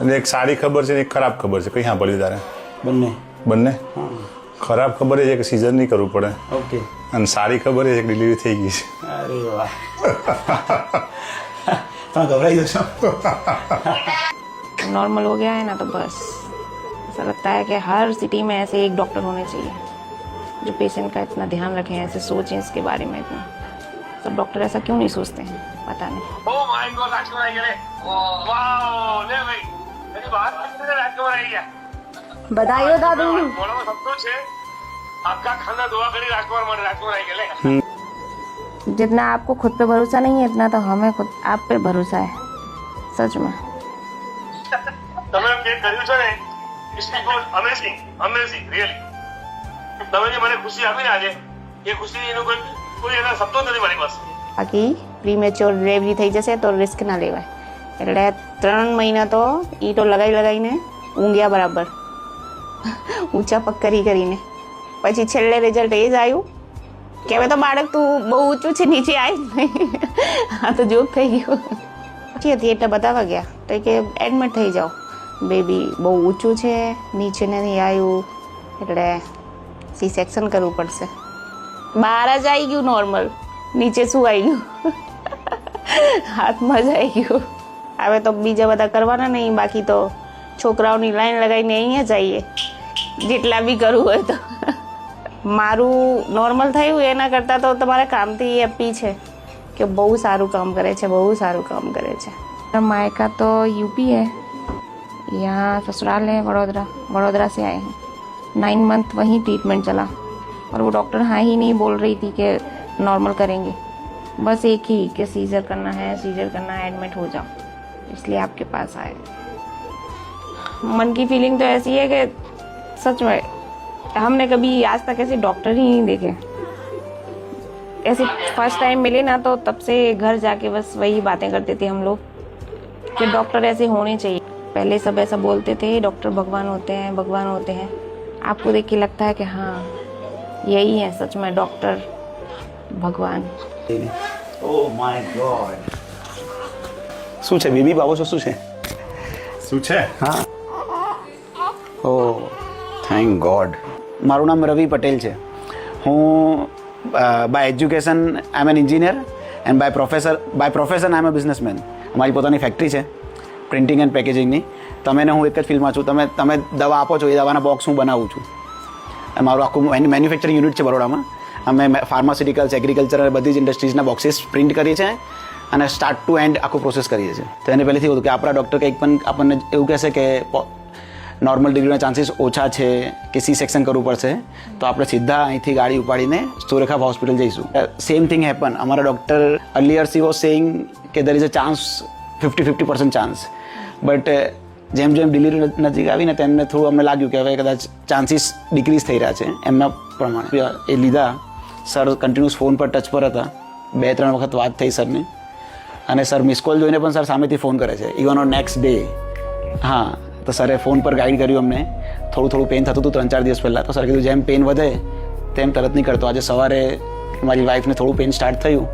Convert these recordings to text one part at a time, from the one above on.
અને એક સારી ખબર છે ને એક ખરાબ ખબર છે, કઈ સાંભળ્યું તારે? બંને. ખરાબ ખબર એ છે કે સિઝર નહીં કરવું પડે. ઓકે. અને સારી ખબર એ છે કે ડિલિવરી થઈ ગઈ છે. अरे वाह तो घबराई जशो. नॉर्मल हो गया है ना तो बस ऐसा लगता है कि हर सिटी में ऐसे एक डॉक्टर होने चाहिए जो पेशेंट का इतना ध्यान रखें, ऐसे सोचें इसके बारे में इतना. सब डॉक्टर ऐसा क्यों नहीं सोचते हैं, पता नहीं. ओह माय गॉड, राजकुमार आई गए. वाओ ले भाई मेरी बात सुनने राजकुमार आई गया. बधाई हो दादू. बोलो सब कुछ है आपका खाना दुआ करी राजकुमार मारे राजकुमार आई गए. जितना आपको खुद पे भरोसा नहीं है इतना तो हमें खुद आप पे भरोसा है, सच में. તમે જે કર્યું છે ને ઇટ્સ અમેઝિંગ અમેઝિંગ રિયલી. તમે જે મને ખુશી આપી ને આજે એ ખુશી એનો કોઈ એના શબ્દો નથી મારી પાસે. બાકી પ્રીમેચ્યોર ડિલિવરી થઈ જશે તો રિસ્ક ના લેવાય. એટલે 3 મહિના તો ઈંટો લગાવીને ઊંઘ્યા બરાબર, ઊંચા પગ કરીને. પછી છેલ્લે રિઝલ્ટ એ જ આવ્યું કે હવે તો બાળક તું બહુ ઊંચું છે, નીચે આવી નહીં. હા તો જોક થઈ ગયું. પછી હતી એટલે બતાવવા ગયા તો કે એડમિટ થઈ જાઓ, બેબી બહુ ઊંચું છે, નીચે નથી આવ્યું, એટલે સી સેક્શન કરવું પડશે. બહાર જ આવી ગયું નોર્મલ, નીચે શું આવી ગયું, હાથમાં જ આવી ગયું. હવે તો બીજા બધા કરવાના નહીં, બાકી તો છોકરાઓની લાઈન લગાવીને અહીંયા જઈએ જેટલા બી કરવું હોય તો. મારું નોર્મલ થયું એના કરતાં તો તમારા કામથી હેપી છે कि बहुत सारू काम करे छे, बहुत सारू काम करे छे. मायका तो यूपी है, यहाँ ससुराल है वडोदरा. वडोदरा से आए हैं. 9 मंथ वहीं ट्रीटमेंट चला और वो डॉक्टर हाँ ही नहीं बोल रही थी कि नॉर्मल करेंगे, बस एक ही कि सीजर करना है, एडमिट हो जाओ, इसलिए आपके पास आए. मन की फीलिंग तो ऐसी है कि सच में हमने कभी आज तक ऐसे डॉक्टर ही नहीं देखे. ऐसे फर्स्ट टाइम मिले ना तो तब से घर जाके बस वही बातें करते थे हम लोग कि डॉक्टर ऐसे होने चाहिए. पहले सब ऐसा बोलते थे डॉक्टर भगवान होते हैं, भगवान होते हैं. आपको देख के लगता है कि हाँ यही है सच में डॉक्टर भगवान. Oh my god. શું છે બેબી બાબો છો? શું છે? હા. Oh thank god. મારું નામ રવિ પટેલ છે. હું by education I am an engineer and by profession I am a businessman. અમારી પોતાની ફેક્ટરી છે પ્રિન્ટિંગ એન્ડ પેકેજિંગની. તમે ને હું એક જ ફિલ્ડમાં છું. તમે દવા આપો છો, એ દવાના બોક્સ હું બનાવું છું. મારું આખું મેન્યુફેક્ચરિંગ યુનિટ છે બરોડામાં. અમે ફાર્માસ્યુટિકલ્સ, એગ્રીકલ્ચર અને બધી જ ઇન્ડસ્ટ્રીઝના બોક્સીસ પ્રિન્ટ કરીએ છીએ અને સ્ટાર્ટ ટુ એન્ડ આખું પ્રોસેસ કરીએ છીએ. તો એને પહેલેથી હતું કે આપણા ડૉક્ટર કંઈક પણ આપણને એવું કહેશે કે નોર્મલ ડિલિવરીના ચાન્સીસ ઓછા છે કે સી સેક્શન કરવું પડશે તો આપણે સીધા અહીંથી ગાડી ઉપાડીને સુરેખા હોસ્પિટલ જઈશું. Same thing happen. અમારા doctor earlier she was saying કે there is a chance 50% chance, but જેમ જેમ ડિલિવરી નજીક આવીને તેમને થોડું અમને લાગ્યું કે હવે કદાચ ચાન્સીસ ડિક્રીઝ થઈ રહ્યા છે એમના પ્રમાણે. એ લીધા. સર કન્ટિન્યુઅસ ફોન પર ટચ પર હતા. 2-3 વખત વાત થઈ સરની, અને સર મિસ કોલ જોઈને પણ સર સામેથી ફોન કરે છે ઇવન ઓન નેક્સ્ટ ડે. હા, તો સરે ફોન પર ગાઈડ કર્યું અમને. થોડું પેન થતું હતું 3-4 દિવસ પહેલાં. તો સર કીધું જેમ પેન વધે તેમ તરત નહીં કરતો. આજે સવારે મારી વાઈફને થોડું પેન સ્ટાર્ટ થયું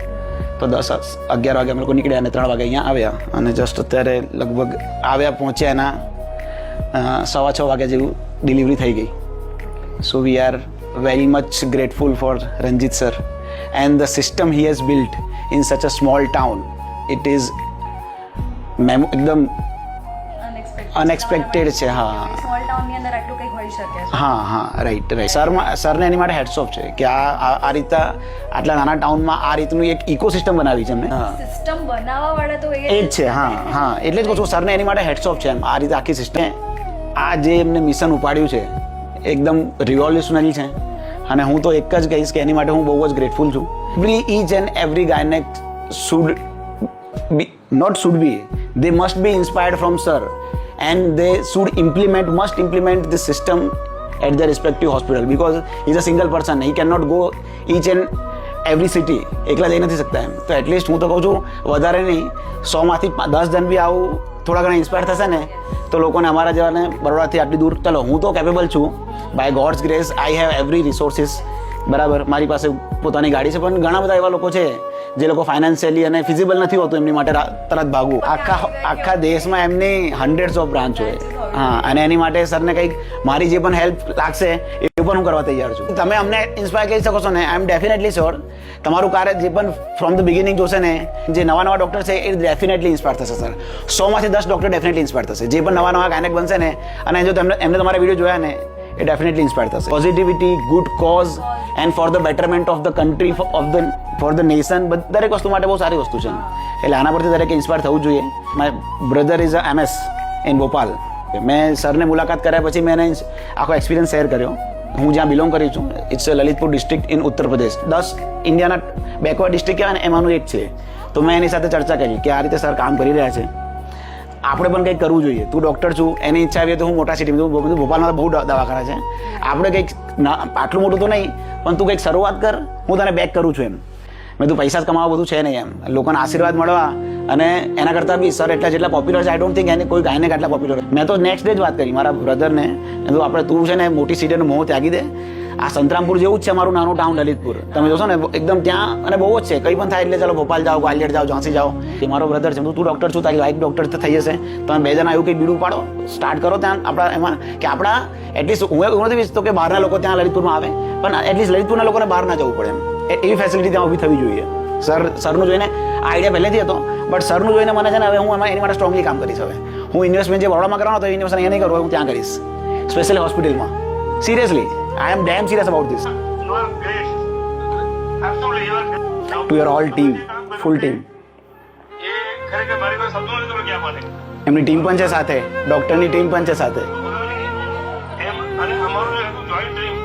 તો 10-11 વાગે અમે લોકો નીકળ્યા અને 3 વાગે અહીંયા આવ્યા. અને જસ્ટ અત્યારે લગભગ પહોંચ્યા એના 6:15 વાગ્યા જેવું ડિલિવરી થઈ ગઈ. So we are very much grateful for Ranjit sir and the system he has built in such a small town. It is એકદમ અનએક્સપેક્ટેડ છે. હા સ્મોલ ટાઉનની અંદર આટલું કંઈક હોઈ શકે છે. હા રાઈટ. સરને એની માટે હેડ્સ ઓફ છે કે આ રીતના આટલા નાના ટાઉનમાં આ રીતનું એક ઇકોસિસ્ટમ બનાવી છે એમને. સિસ્ટમ બનાવવા વાળા તો એ જ છે. હા એટલે જ કહું છું સરને એની માટે હેડ્સ ઓફ છે. એમ આ રીતે આખી સિસ્ટમ, આ જે એમને મિશન ઉપાડ્યું છે એકદમ રિવોલ્યુશનરી છે. અને હું તો એક જ કહીશ કે એની માટે હું બહુ જ ગ્રેટફુલ છું. Each and every gynaec should be they must be inspired from sir and they must implement this system at their respective hospital because he's a single person. He cannot go each and every city. એકલા જઈ નથી શકતા એમ. તો at least હું તો કહું છું વધારે નહીં 100માંથી 10 જણ બી આવું થોડા ઘણા ઇન્સ્પાયર થશે ને તો લોકોને અમારા જેવાને બરોડાથી આટલી દૂર, ચલો હું તો કેપેબલ છું by god's grace. I have every resources. બરાબર, મારી પાસે પોતાની ગાડી છે, પણ ઘણા બધા એવા લોકો છે જે લોકો ફાઇનાન્શિયલી અને ફિઝિબલ નથી હોતું એમની માટે તરત ભાગવું. આખા દેશમાં એમની હંડ્રેડ્સ ઓફ બ્રાન્ચ હોય. હા, અને એની માટે સરને કંઈક મારી જે પણ હેલ્પ લાગશે એ પણ હું કરવા તૈયાર છું. તમે અમને ઇન્સ્પાયર કરી શકો છો ને, આઈ એમ ડેફિનેટલી શ્યોર તમારું કાર્ય જે પણ ફ્રોમ ધ બિગિનિંગ જોશે ને, જે નવા ડૉક્ટર છે એ ડેફિનેટલી ઇન્સ્પાયર થશે સર. 100માંથી 10 ડૉક્ટર ડેફિનેટલી ઇન્સ્પાયર થશે. જે પણ નવા ગાયનેક બનશે ને, અને જો એમને તમારા વિડીયો જોયા ને, એ ડેફિનેટલી ઇન્સ્પાયર થશે. Positivity, good cause and for the betterment of the country, for the nation, દરેક વસ્તુ માટે બહુ સારી વસ્તુ છે. એટલે આના પરથી દરેકે ઇન્સ્પાયર થવું જોઈએ. My brother is a MS in Bhopal. મેં સરને મુલાકાત કર્યા પછી મેં એને આખો એક્સપિરિયન્સ શેર કર્યો. હું જ્યાં બિલોંગ કરું છું, it's Lalitpur district in Uttar Pradesh. 10 ઇન્ડિયાના બેકવર્ડ ડિસ્ટ્રિક્ટ કહેવાય ને, એમાંનું એક છે. તો મેં એની સાથે ચર્ચા કરી કે આ રીતે સર કામ કરી રહ્યા છે, આપણે પણ કંઈક કરવું જોઈએ. તું ડૉક્ટર છું, એની ઈચ્છા આવી તો હું મોટા સિટીમાં, ભોપાલમાં તો બહુ દવાખાના છે, આપણે કંઈક આટલું મોટું તો નહીં પણ તું કંઈક શરૂઆત કર, હું તને બેક કરું છું એમ. મેં તું પૈસા જ કમાવા બધું છે નહીં એમ, લોકોના આશીર્વાદ મળવા. અને એના કરતાં બી સર જેટલા પોપ્યુલર છે, આઈ ડોન્ટ થિંક એને કોઈ ગાયને આટલા પોપ્યુલર. મેં તો નેક્સ્ટ ડે જ વાત કરી મારા બ્રધરને, તો આપણે તું છે ને મોટી સિટીનો મોહ ત્યાગી દે. આ સંતરામપુર જેવું જ છે મારું નાનું ટાઉન લલિતપુર. તમે જોશો ને એકદમ ત્યાં, અને બહુ જ છે, કંઈ પણ થાય એટલે ચાલો ભોપાલ જાઓ, ગ્વાલિયર જાઓ, ઝાંસી જાઓ. એ મારો બ્રધર છે, તું ડૉક્ટર છું, તારી વાઇફ ડૉક્ટર થઈ જશે, તમે બે જણા એવું કંઈ બીડું પાડો, સ્ટાર્ટ કરો ત્યાં આપણા એમાં, કે આપણા એટલીસ્ટ હું એવું નથી વિચારતો કે બહારના લોકો ત્યાં લલિતપુરમાં આવે, પણ એટલીસ્ટ લલિતપુરના લોકોને બહાર ના જવું પડે એમ, એવી ફેસિલિટી ત્યાં ઊભી થવી જોઈએ. સરનું જોઈને આ આઈડિયા પહેલેથી હતો, બટ સરનું જોઈને મને છે ને હવે હું એમાં એની માટે સ્ટ્રોંગલી કામ કરીશ. હવે હું ઇન્વેસ્ટમેન્ટ જે બરોડામાં કરવાનો હતો, ઇન્વેસ્ટમેન્ટ અહીંયા નહીં કરું, હું ત્યાં કરીશ, સ્પેશિયલી હોસ્પિટલમાં. Seriously, I am damn serious about this. You are great. Absolutely, you are great. To your all team, full team. એ ખરેખર મારી પાસે શબ્દો નથી તમે ક્યાં માટે. એમની ટીમ પણ છે સાથે, ડૉક્ટરની ટીમ પણ છે સાથે. એમ, અને અમારું જે હતું જોઈન્ટ ટીમ,